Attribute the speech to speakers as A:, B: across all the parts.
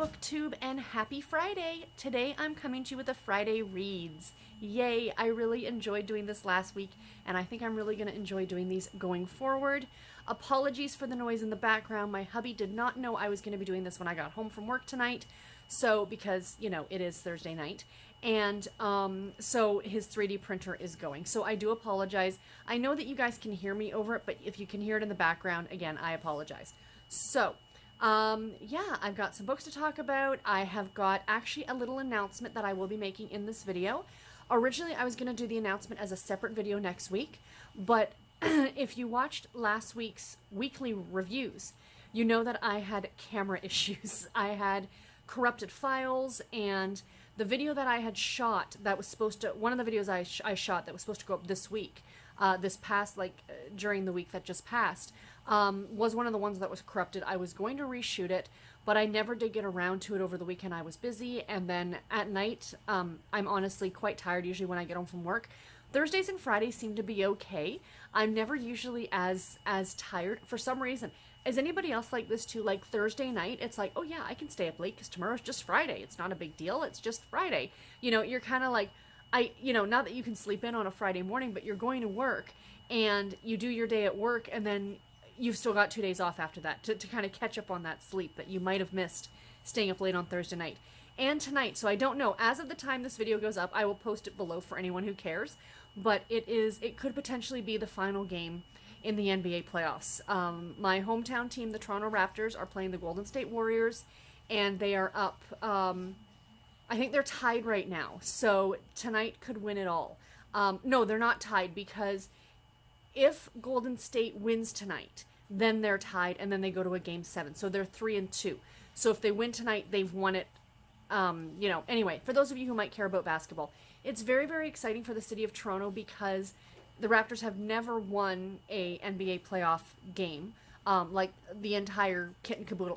A: BookTube, and happy Friday! Today I'm coming to you with a Friday Reads. Yay, I really enjoyed doing this last week, and I think I'm really going to enjoy doing these going forward. Apologies for the noise in the background. My hubby did not know I was going to be doing this when I got home from work tonight, so because, you know, it is Thursday night, and so his 3D printer is going. So I do apologize. I know that you guys can hear me over it, but if you can hear it in the background, again, I apologize. So, yeah, I've got some books to talk about. I have got actually a little announcement that I will be making in this video. Originally, I was going to do the announcement as a separate video next week, but if you watched last week's weekly reviews, you know that I had camera issues. I had corrupted files, and the video that I had shot that was supposed to, one of the videos I shot that was supposed to go up this week, this past, during the week that just passed, was one of the ones that was corrupted. I was going to reshoot it, but I never did get around to it over the weekend. I was busy, and then at night, I'm honestly quite tired usually when I get home from work. Thursdays and Fridays seem to be okay. I'm never usually as tired for some reason. Is anybody else like this too? Like Thursday night, it's like, oh yeah, I can stay up late because tomorrow's just Friday. It's not a big deal. It's just Friday. You know, you're kind of like, not that you can sleep in on a Friday morning, but you're going to work and you do your day at work, and then you've still got 2 days off after that to kind of catch up on that sleep that you might have missed staying up late on Thursday night and tonight. So I don't know. As of the time this video goes up, I will post it below for anyone who cares. But it could potentially be the final game in the NBA playoffs. My hometown team, the Toronto Raptors, are playing the Golden State Warriors, and they are up. I think they're tied right now. So tonight could win it all. No, they're not tied, because if Golden State wins tonight, then they're tied, and then they go to a game 7. So they're 3-2. So if they win tonight, they've won it. Anyway, for those of you who might care about basketball, it's very, very exciting for the city of Toronto because the Raptors have never won a NBA playoff game, like the entire kit and caboodle.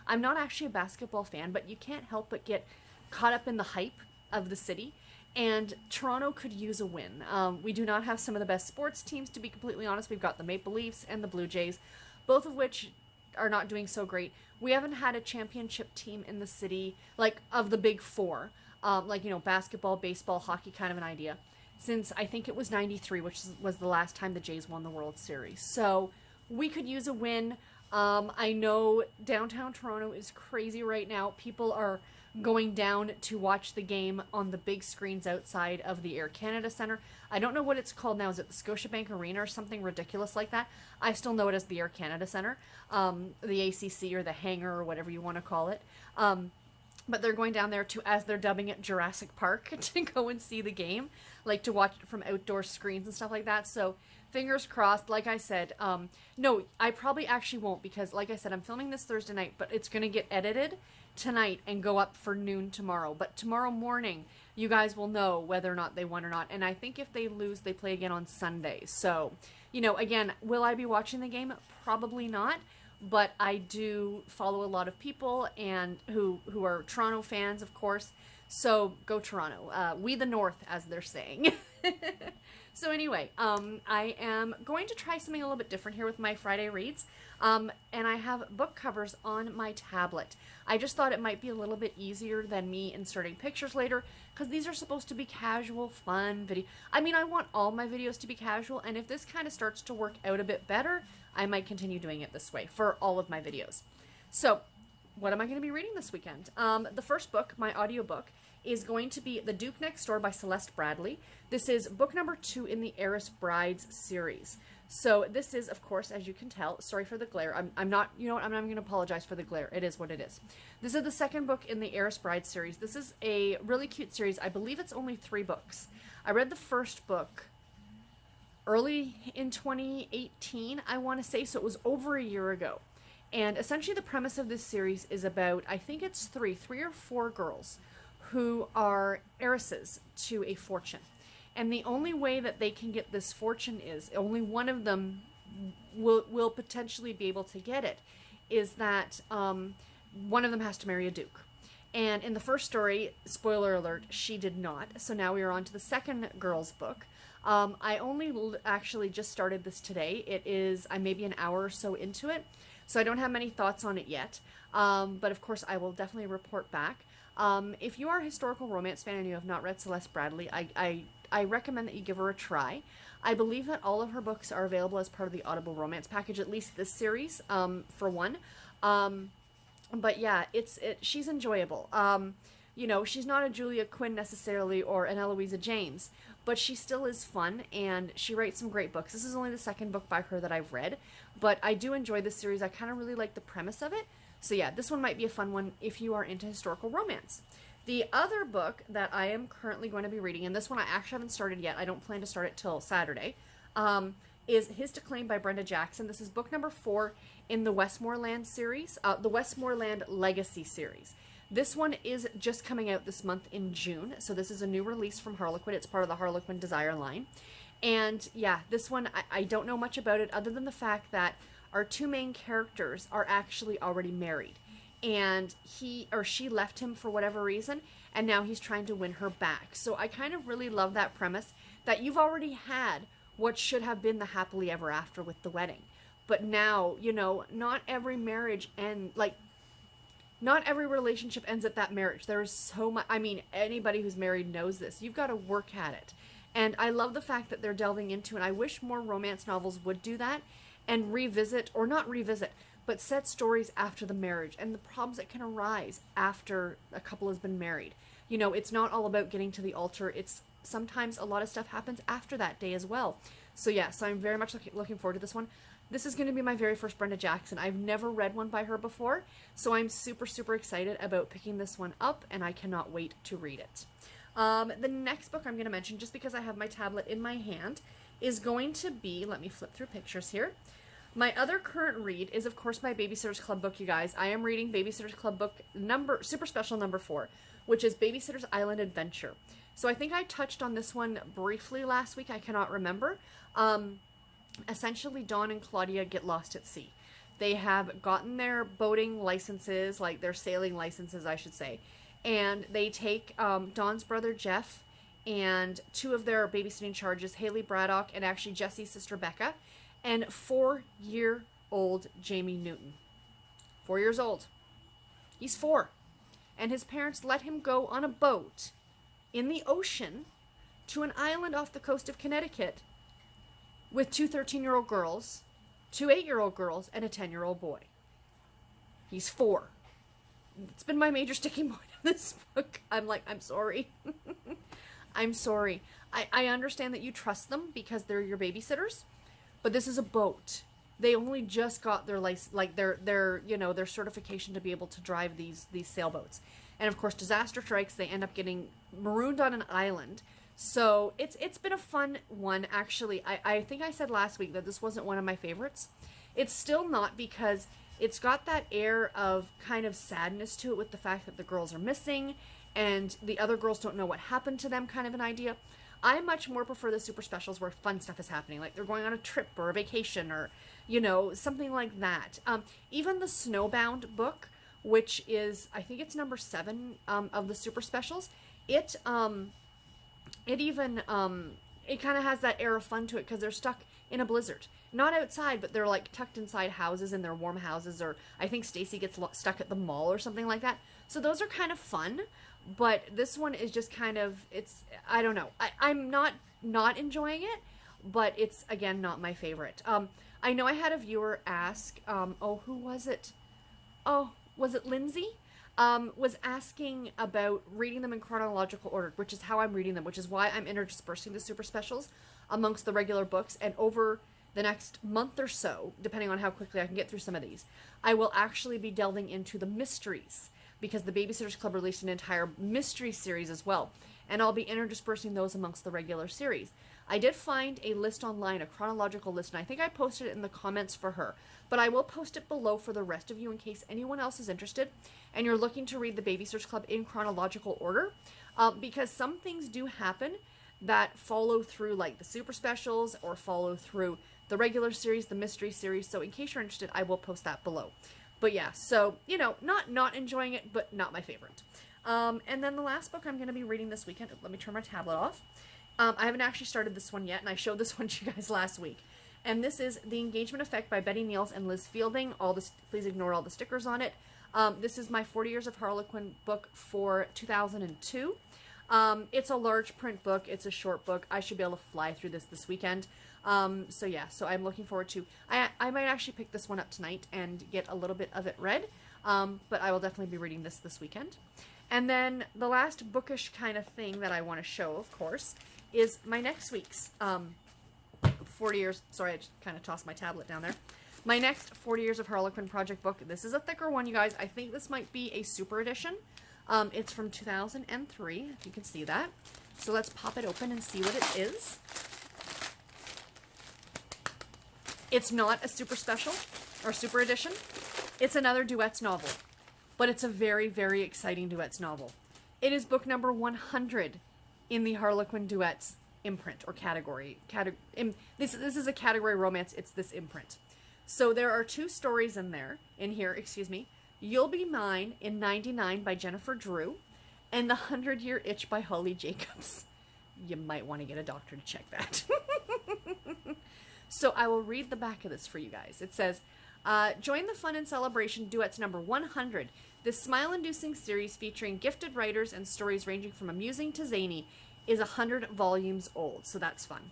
A: I'm not actually a basketball fan, but you can't help but get caught up in the hype of the city. And Toronto could use a win. We do not have some of the best sports teams, to be completely honest. We've got the Maple Leafs and the Blue Jays, both of which are not doing so great. We haven't had a championship team in the city, like of the big four, basketball, baseball, hockey, kind of an idea, since I think it was 93, which was the last time the Jays won the World Series. So we could use a win. I know downtown Toronto is crazy right now. People are going down to watch the game on the big screens outside of the Air Canada Centre. I don't know what it's called now. Is it the Scotiabank Arena or something ridiculous like that? I still know it as the Air Canada Centre, the ACC or the hangar or whatever you want to call it. But they're going down there to, as they're dubbing it, Jurassic Park, to go and see the game, like to watch it from outdoor screens and stuff like that. So fingers crossed. Like I said, no, I probably actually won't, because like I said, I'm filming this Thursday night, but it's going to get edited tonight and go up for noon tomorrow. But tomorrow morning, you guys will know whether or not they won or not. And I think if they lose, they play again on Sunday. So, again, will I be watching the game? Probably not. But I do follow a lot of people and who are Toronto fans, of course. So go Toronto. We the North, as they're saying. So anyway, I am going to try something a little bit different here with my Friday Reads. And I have book covers on my tablet. I just thought it might be a little bit easier than me inserting pictures later, because these are supposed to be casual, fun video. I mean, I want all my videos to be casual, and if this kind of starts to work out a bit better, I might continue doing it this way for all of my videos. So, what am I going to be reading this weekend? The first book, my audiobook, is going to be The Duke Next Door by Celeste Bradley. This is book number 2 in the Heiress Brides series. So this is, of course, as you can tell, sorry for the glare. I'm not going to apologize for the glare. It is what it is. This is the second book in the Heiress Brides series. This is a really cute series. I believe it's only 3 books. I read the first book early in 2018, I want to say, so it was over a year ago. And essentially the premise of this series is about, I think it's 3 or 4 girls who are heiresses to a fortune. And the only way that they can get this fortune is, only one of them will potentially be able to get it, is that one of them has to marry a duke. And in the first story, spoiler alert, she did not. So now we are on to the second girl's book. I only actually just started this today. I'm maybe an hour or so into it. So I don't have many thoughts on it yet. But of course, I will definitely report back. If you are a historical romance fan and you have not read Celeste Bradley, I recommend that you give her a try. I believe that all of her books are available as part of the Audible Romance package, at least this series, for one. But yeah, she's enjoyable. You know, she's not a Julia Quinn necessarily or an Eloisa James, but she still is fun, and she writes some great books. This is only the second book by her that I've read, but I do enjoy this series. I kind of really like the premise of it. So yeah, this one might be a fun one if you are into historical romance. The other book that I am currently going to be reading, and this one I actually haven't started yet, I don't plan to start it till Saturday, is His to Claim by Brenda Jackson. This is book number 4 in the Westmoreland series, the Westmoreland Legacy series. This one is just coming out this month in June, so this is a new release from Harlequin. It's part of the Harlequin Desire line. And yeah, this one, I don't know much about it other than the fact that our two main characters are actually already married. And he or she left him for whatever reason, and now he's trying to win her back. So I kind of really love that premise, that you've already had what should have been the happily ever after with the wedding. But now, you know, not every marriage not every relationship ends at that marriage. There is so much, I mean, anybody who's married knows this. You've got to work at it. And I love the fact that they're delving into, and I wish more romance novels would do that and revisit, or not revisit, but set stories after the marriage and the problems that can arise after a couple has been married. You know, it's not all about getting to the altar. It's sometimes a lot of stuff happens after that day as well. So yeah, so I'm very much looking forward to this one. This is going to be my very first Brenda Jackson. I've never read one by her before, so I'm super, super excited about picking this one up, and I cannot wait to read it. The next book I'm going to mention, just because I have my tablet in my hand, is going to be, let me flip through pictures here. My other current read is, of course, my Babysitter's Club book, you guys. I am reading Babysitter's Club book super special number 4, which is Babysitter's Island Adventure. So I think I touched on this one briefly last week. I cannot remember. Essentially, Dawn and Claudia get lost at sea. They have gotten their boating licenses, like their sailing licenses, I should say. And they take Dawn's brother, Jeff, and 2 of their babysitting charges, Haley Braddock and actually Jesse's sister, Becca, and 4-year-old Jamie Newton. 4 years old. He's 4. And his parents let him go on a boat in the ocean to an island off the coast of Connecticut with 2 13-year-old girls, 2 8-year-old girls, and a 10-year-old boy. He's 4. It's been my major sticking point of this book. I'm sorry. I'm sorry. I understand that you trust them because they're your babysitters, but this is a boat. They only just got their their certification to be able to drive these sailboats. And of course, disaster strikes, they end up getting marooned on an island. So it's been a fun one, actually. I think I said last week that this wasn't one of my favorites. It's still not, because it's got that air of kind of sadness to it with the fact that the girls are missing and the other girls don't know what happened to them, kind of an idea. I much more prefer the super specials where fun stuff is happening, like they're going on a trip or a vacation or, you know, something like that. Even the Snowbound book, which is, I think it's number 7 of the super specials, it kind of has that air of fun to it because they're stuck in a blizzard. Not outside, but they're like tucked inside houses in their warm houses, or I think Stacy gets stuck at the mall or something like that. So those are kind of fun, but this one is just kind of, I don't know. I'm not enjoying it, but it's, again, not my favorite. I know I had a viewer ask, who was it? Oh, was it Lindsay? Was asking about reading them in chronological order, which is how I'm reading them, which is why I'm interspersing the super specials amongst the regular books. And over the next month or so, depending on how quickly I can get through some of these, I will actually be delving into the mysteries, because the Babysitter's Club released an entire mystery series as well, and I'll be interdispersing those amongst the regular series. I did find a list online, a chronological list, and I think I posted it in the comments for her, but I will post it below for the rest of you in case anyone else is interested and you're looking to read the Babysitter's Club in chronological order, because some things do happen that follow through, like the super specials, or follow through the regular series, the mystery series. So in case you're interested, I will post that below. But yeah, so, you know, not enjoying it, but not my favorite. And then the last book I'm going to be reading this weekend, let me turn my tablet off. I haven't actually started this one yet, and I showed this one to you guys last week. And this is The Engagement Effect by Betty Niels and Liz Fielding. Please ignore all the stickers on it. This is my 40 Years of Harlequin book for 2002. It's a large print book. It's a short book. I should be able to fly through this weekend. So yeah, so I'm looking forward to, I might actually pick this one up tonight and get a little bit of it read. But I will definitely be reading this weekend. And then the last bookish kind of thing that I want to show, of course, is my next week's 40 years. Sorry, I just kind of tossed my tablet down there. My next 40 Years of Harlequin project book. This is a thicker one, you guys. I think this might be a super edition. It's from 2003, if you can see that. So let's pop it open and see what it is. It's not a super special or super edition. It's another Duets novel, but it's a very, very exciting Duets novel. It is book number 100 in the Harlequin Duets imprint or category. This is a category romance. It's this imprint. So there are two stories in here, excuse me. You'll Be Mine in 99 by Jennifer Drew and The 100-Year Itch by Holly Jacobs. You might want to get a doctor to check that. So I will read the back of this for you guys. It says, join the fun and celebration Duets number 100. This smile-inducing series featuring gifted writers and stories ranging from amusing to zany is 100 volumes old, so that's fun.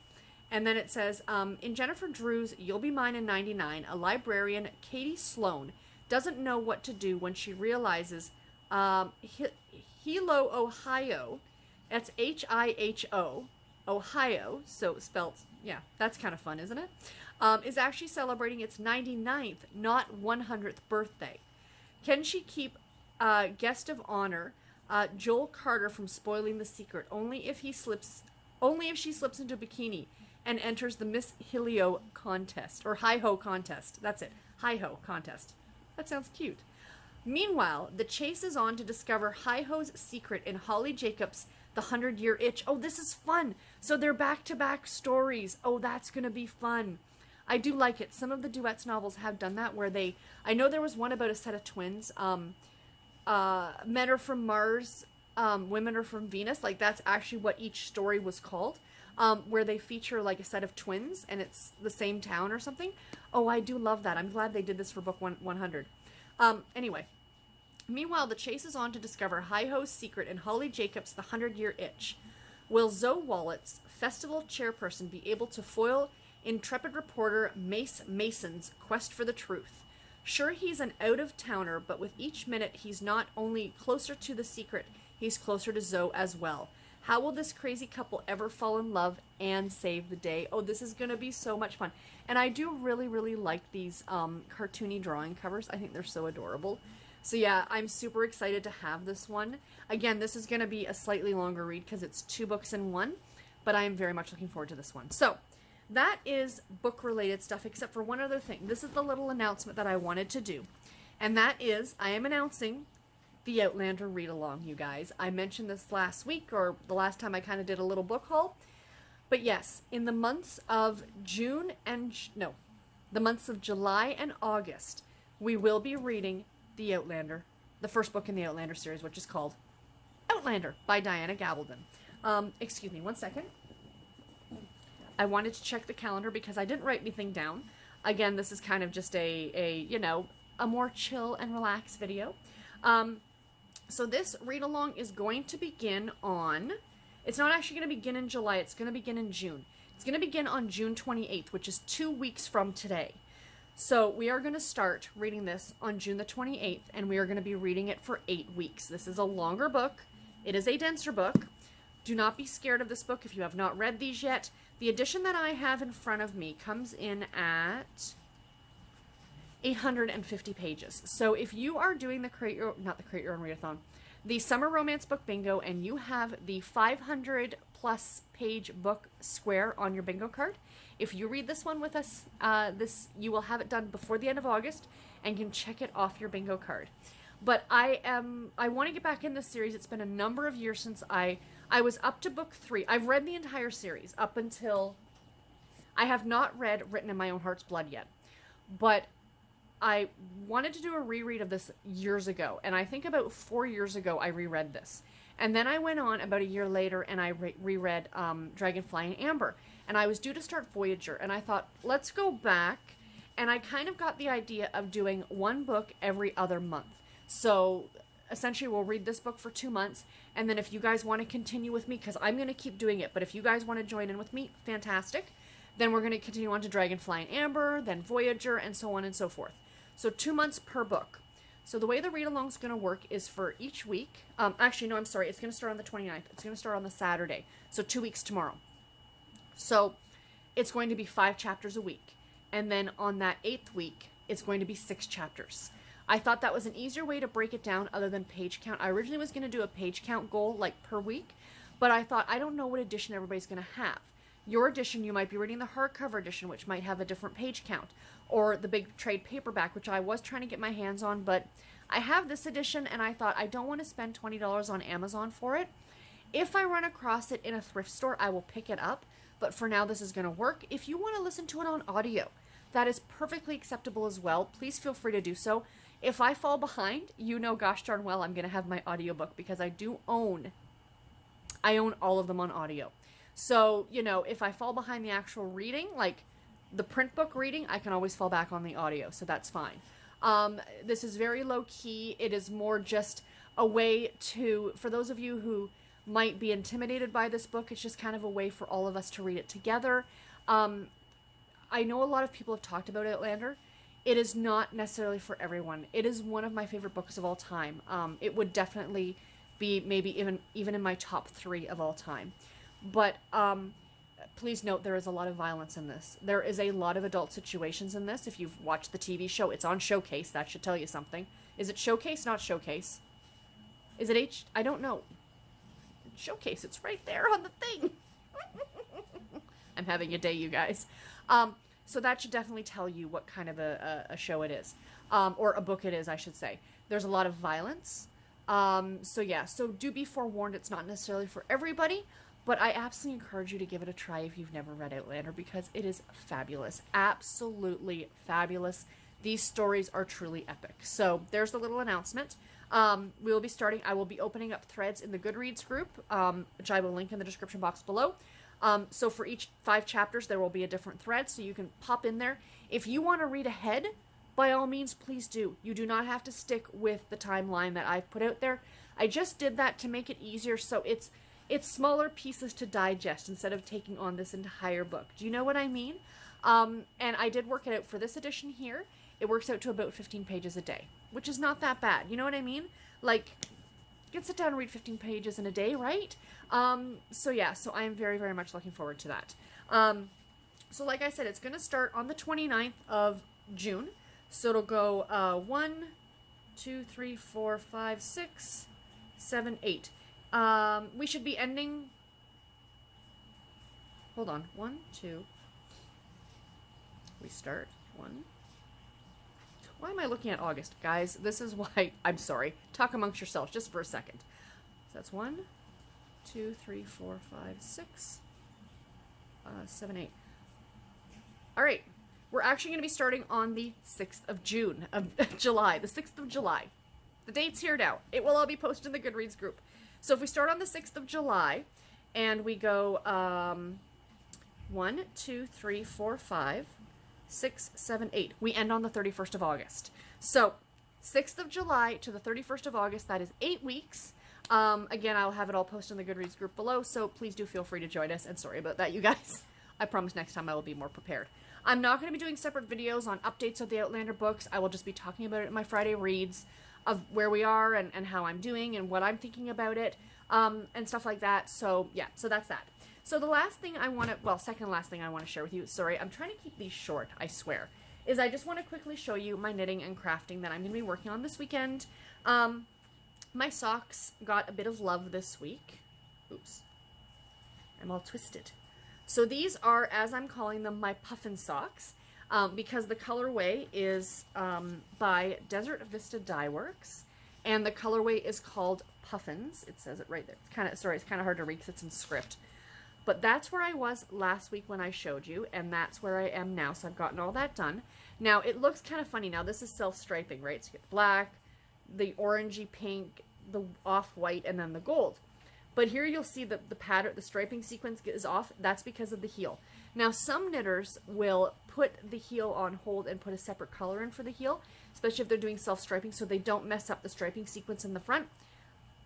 A: And then it says, in Jennifer Drew's You'll Be Mine in 99, a librarian, Katie Sloan, doesn't know what to do when she realizes Hilo, Ohio, that's H-I-H-O, Ohio, so spelled, yeah, that's kind of fun, isn't it? Is actually celebrating its 99th, not 100th birthday. Can she keep guest of honor Joel Carter from spoiling the secret only if she slips into a bikini and enters the Miss Hilio contest, or Hi-Ho contest. That's it. Hi-Ho contest. That sounds cute. Meanwhile, the chase is on to discover Hi-Ho's secret in Holly Jacobs' The 100-Year Itch. Oh, this is fun. So they're back-to-back stories. Oh, that's going to be fun. I do like it. Some of the Duets novels have done that where I know there was one about a set of twins. Men are from Mars, women are from Venus. Like, that's actually what each story was called. Where they feature like a set of twins and it's the same town or something. Oh, I do love that. I'm glad they did this for book 100. Anyway, meanwhile, the chase is on to discover Hi-Ho's secret in Holly Jacobs' The 100-Year Itch. Will Zoe Wallett's festival chairperson be able to foil intrepid reporter Mace Mason's quest for the truth? Sure, he's an out-of-towner, but with each minute, he's not only closer to the secret, he's closer to Zoe as well. How will this crazy couple ever fall in love and save the day? Oh, this is going to be so much fun. And I do really, really like these cartoony drawing covers. I think they're so adorable. So yeah, I'm super excited to have this one. Again, this is going to be a slightly longer read because it's 2 books in one, but I am very much looking forward to this one. So that is book-related stuff, except for one other thing. This is the little announcement that I wanted to do, and that is I am announcing the Outlander read-along, you guys. I mentioned this last week, or the last time I kind of did a little book haul. But yes, in the months of July and August, we will be reading the Outlander, the first book in the Outlander series, which is called Outlander by Diana Gabaldon. Excuse me, one second. I wanted to check the calendar because I didn't write anything down. Again, this is kind of just a more chill and relaxed video. So this read-along is going to begin on, it's not actually going to begin in July, it's going to begin in June. It's going to begin on June 28th, which is 2 weeks from today. So we are going to start reading this on June the 28th, and we are going to be reading it for 8 weeks. This is a longer book. It is a denser book. Do not be scared of this book if you have not read these yet. The edition that I have in front of me comes in at 850 pages. So if you are doing the the Summer Romance Book Bingo, and you have the 500 plus page book square on your bingo card, if you read this one with us, you will have it done before the end of August and can check it off your bingo card. But I want to get back in this series. It's been a number of years since I was up to book 3. I've read the entire series up until, I have not read Written in My Own Heart's Blood yet, but I wanted to do a reread of this years ago, and I think about 4 years ago I reread this. And then I went on about a year later and I reread Dragonfly and Amber. and I was due to start Voyager, and I thought, let's go back, and I kind of got the idea of doing one book every other month. So essentially we'll read this book for 2 months, and then if you guys want to continue with me, because I'm going to keep doing it, but if you guys want to join in with me, fantastic. Then we're going to continue on to Dragonfly and Amber, then Voyager, and so on and so forth. So 2 months per book. So the way the read-along is going to work is for each week. Actually, no, I'm sorry. It's going to start on the 29th. It's going to start on the Saturday. So 2 weeks tomorrow. So it's going to be 5 chapters a week. And then on that 8th week, it's going to be 6 chapters. I thought that was an easier way to break it down other than page count. I originally was going to do a page count goal like per week, but I thought I don't know what edition everybody's going to have. Your edition, you might be reading the hardcover edition, which might have a different page count, or the big trade paperback, which I was trying to get my hands on, but I have this edition, and I thought I don't want to spend $20 on Amazon for it. If I run across it in a thrift store, I will pick it up, but for now this is going to work. If you want to listen to it on audio, that is perfectly acceptable as well. Please feel free to do so. If I fall behind, you know gosh darn well I'm going to have my audiobook, because I own all of them on audio. So, you know, if I fall behind the actual reading, like the print book reading, I can always fall back on the audio, so that's fine. This is very low key. It is more just a way to, for those of you who might be intimidated by this book, it's just kind of a way for all of us to read it together. I know a lot of people have talked about Outlander. It is not necessarily for everyone. It is one of my favorite books of all time. It would definitely be maybe even in my top 3 of all time. But please note there is a lot of violence in this. There is a lot of adult situations in this. If you've watched the TV show, it's on Showcase. That should tell you something. Is it Showcase? Not Showcase. Is it I don't know. Showcase. It's right there on the thing. I'm having a day, you guys. So that should definitely tell you what kind of a show it is. Or a book it is, I should say. There's a lot of violence. So yeah, so do be forewarned. It's not necessarily for everybody. But I absolutely encourage you to give it a try if you've never read Outlander, because it is fabulous. Absolutely fabulous. These stories are truly epic. So there's the little announcement. We will be starting, I will be opening up threads in the Goodreads group, which I will link in the description box below. So for each 5 chapters, there will be a different thread, so you can pop in there. If you want to read ahead, by all means, please do. You do not have to stick with the timeline that I've put out there. I just did that to make it easier, so it's smaller pieces to digest instead of taking on this entire book. Do you know what I mean? And I did work it out for this edition here. It works out to about 15 pages a day, which is not that bad. You know what I mean? Like, you can sit down and read 15 pages in a day, right? So yeah, so I am very, very much looking forward to that. So like I said, it's going to start on the 29th of June. So it'll go 1, 2, 3, 4, 5, 6, 7, 8. We should be ending, hold on, 1, 2, we start, 1, why am I looking at August? Guys, this is why, I'm sorry, talk amongst yourselves just for a second. So that's 1, 2, 3, 4, 5, 6, 7, 8. All right, we're actually going to be starting on the 6th of July, the 6th of July. The date's here now. It will all be posted in the Goodreads group. So if we start on the 6th of July, and we go 1, 2, 3, 4, 5, 6, 7, 8. We end on the 31st of August. So 6th of July to the 31st of August, that is 8 weeks. Again, I'll have it all posted in the Goodreads group below, so please do feel free to join us. And sorry about that, you guys. I promise next time I will be more prepared. I'm not going to be doing separate videos on updates of the Outlander books. I will just be talking about it in my Friday reads, of where we are and how I'm doing and what I'm thinking about it, and stuff like that. So yeah, so that's that. So the last thing I want to, well, second last thing I want to share with you, sorry, I'm trying to keep these short, I swear, is I just want to quickly show you my knitting and crafting that I'm going to be working on this weekend. My socks got a bit of love this week. Oops. I'm all twisted. So these are, as I'm calling them, my puffin socks. Because the colorway is by Desert Vista Dye Works, and the colorway is called Puffins. It says it right there. It's kind of, sorry, it's kind of hard to read because it's in script. But that's where I was last week when I showed you, and that's where I am now. So I've gotten all that done. Now, it looks kind of funny. Now, this is self-striping, right? So you get black, the orangey pink, the off-white, and then the gold. But here you'll see that the pattern, the striping sequence is off. That's because of the heel. Now, some knitters will put the heel on hold and put a separate color in for the heel, especially if they're doing self-striping, so they don't mess up the striping sequence in the front.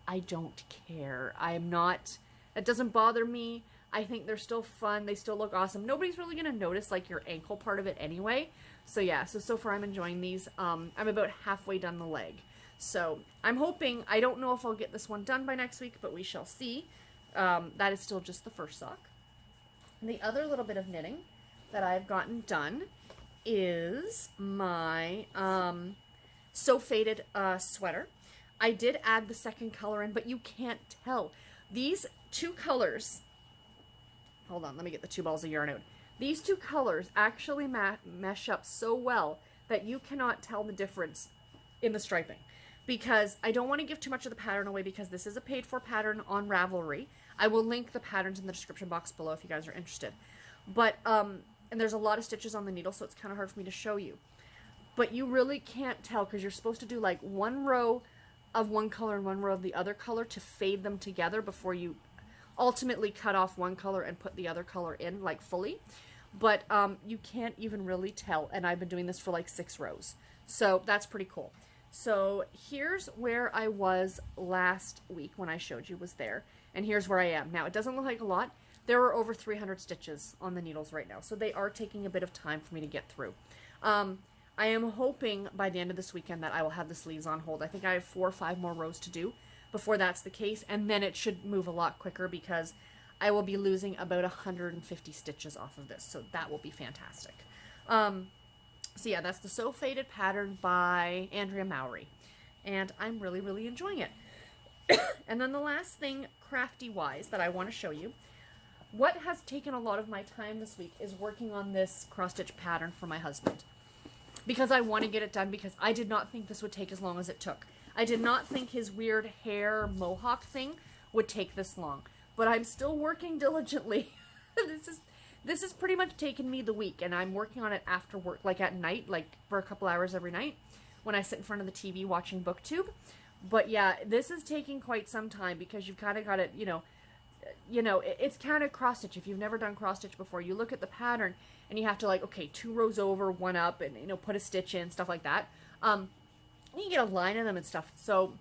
A: I don't care. I'm not, it doesn't bother me. I think they're still fun. They still look awesome. Nobody's really going to notice like your ankle part of it anyway. So yeah, so far I'm enjoying these. I'm about halfway done the leg. So I'm hoping, I don't know if I'll get this one done by next week, but we shall see. That is still just the first sock. And the other little bit of knitting that I've gotten done is my So Faded sweater. I did add the second color in, but you can't tell. These two colors, hold on, let me get the two balls of yarn out. These two colors actually mesh up so well that you cannot tell the difference in the striping. Because I don't want to give too much of the pattern away, because this is a paid for pattern on Ravelry. I will link the patterns in the description box below if you guys are interested. But, and there's a lot of stitches on the needle, so it's kind of hard for me to show you. But you really can't tell, because you're supposed to do like one row of one color and one row of the other color to fade them together before you ultimately cut off one color and put the other color in, like fully. But you can't even really tell, and I've been doing this for like 6 rows. So that's pretty cool. So here's where I was last week when I showed you was there, and here's where I am. Now, it doesn't look like a lot. There are over 300 stitches on the needles right now, so they are taking a bit of time for me to get through. I am hoping by the end of this weekend that I will have the sleeves on hold. I think I have 4 or 5 more rows to do before that's the case, and then it should move a lot quicker because I will be losing about 150 stitches off of this, so that will be fantastic. So yeah, that's the So Faded pattern by Andrea Mowry, and I'm really, really enjoying it. And then the last thing, crafty-wise, that I want to show you, what has taken a lot of my time this week is working on this cross-stitch pattern for my husband. Because I want to get it done, because I did not think this would take as long as it took. I did not think his weird hair mohawk thing would take this long. But I'm still working diligently. This has pretty much taken me the week, and I'm working on it after work, like at night, like for a couple hours every night when I sit in front of the TV watching BookTube. But yeah, this is taking quite some time because you've kind of got it, it's kind of cross stitch. If you've never done cross stitch before, you look at the pattern and you have to like, okay, 2 rows over, 1 up, and put a stitch in, stuff like that. You get a line in them and stuff. So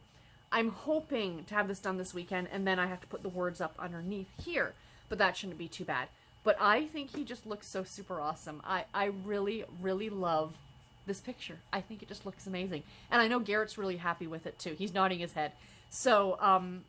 A: I'm hoping to have this done this weekend, and then I have to put the words up underneath here, but that shouldn't be too bad. But I think he just looks so super awesome. I really, really love this picture. I think it just looks amazing. And I know Garrett's really happy with it too. He's nodding his head. So,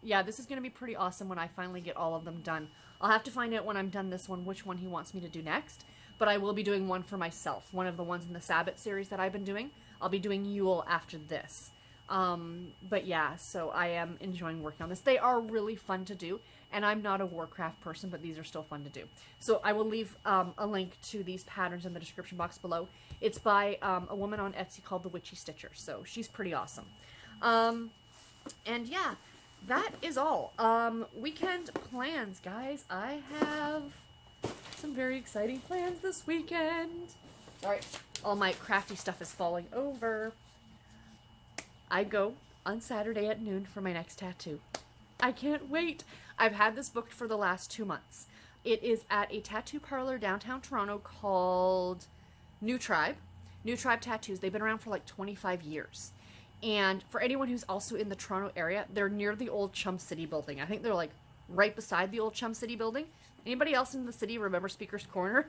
A: yeah, this is going to be pretty awesome when I finally get all of them done. I'll have to find out when I'm done this one, which one he wants me to do next. But I will be doing one for myself. One of the ones in the Sabbath series that I've been doing. I'll be doing Yule after this. But yeah, so I am enjoying working on this. They are really fun to do. And I'm not a Warcraft person, but these are still fun to do. So I will leave a link to these patterns in the description box below. It's by a woman on Etsy called The Witchy Stitcher. So she's pretty awesome. And yeah, that is all. Weekend plans, guys. I have some very exciting plans this weekend. Sorry, all my crafty stuff is falling over. I go on Saturday at noon for my next tattoo. I can't wait. I've had this booked for the last 2 months. It is at a tattoo parlor downtown Toronto called New Tribe. New Tribe Tattoos. They've been around for like 25 years. And for anyone who's also in the Toronto area, they're near the old Chum City building. I think they're like right beside the old Chum City building. Anybody else in the city remember Speaker's Corner?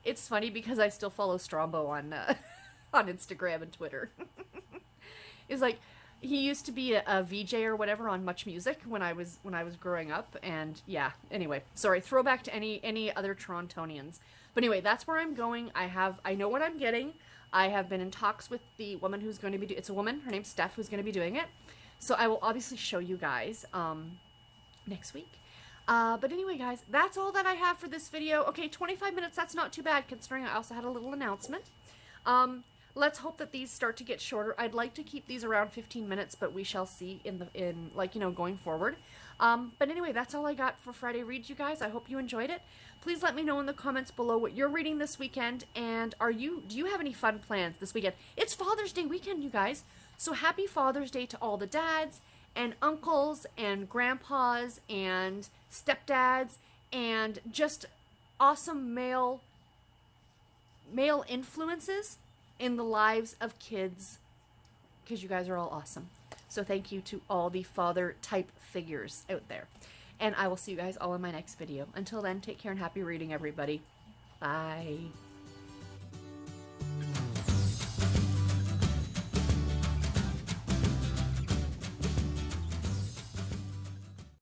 A: It's funny because I still follow Strombo on Instagram and Twitter. It's like, he used to be a VJ or whatever on Much Music when I was growing up, and yeah. Anyway, sorry. Throwback to any other Torontonians. But anyway, that's where I'm going. I know what I'm getting. I have been in talks with the woman who's going to be. It's a woman. Her name's Steph, who's going to be doing it. So I will obviously show you guys next week. But anyway, guys, that's all that I have for this video. Okay, 25 minutes. That's not too bad considering I also had a little announcement. Let's hope that these start to get shorter. I'd like to keep these around 15 minutes, but we shall see going forward. But anyway, that's all I got for Friday Reads, you guys. I hope you enjoyed it. Please let me know in the comments below what you're reading this weekend, and do you have any fun plans this weekend? It's Father's Day weekend, you guys. So happy Father's Day to all the dads and uncles and grandpas and stepdads and just awesome male influences in the lives of kids, because you guys are all awesome. So thank you to all the father type figures out there. And I will see you guys all in my next video. Until then, take care and happy reading, everybody. Bye.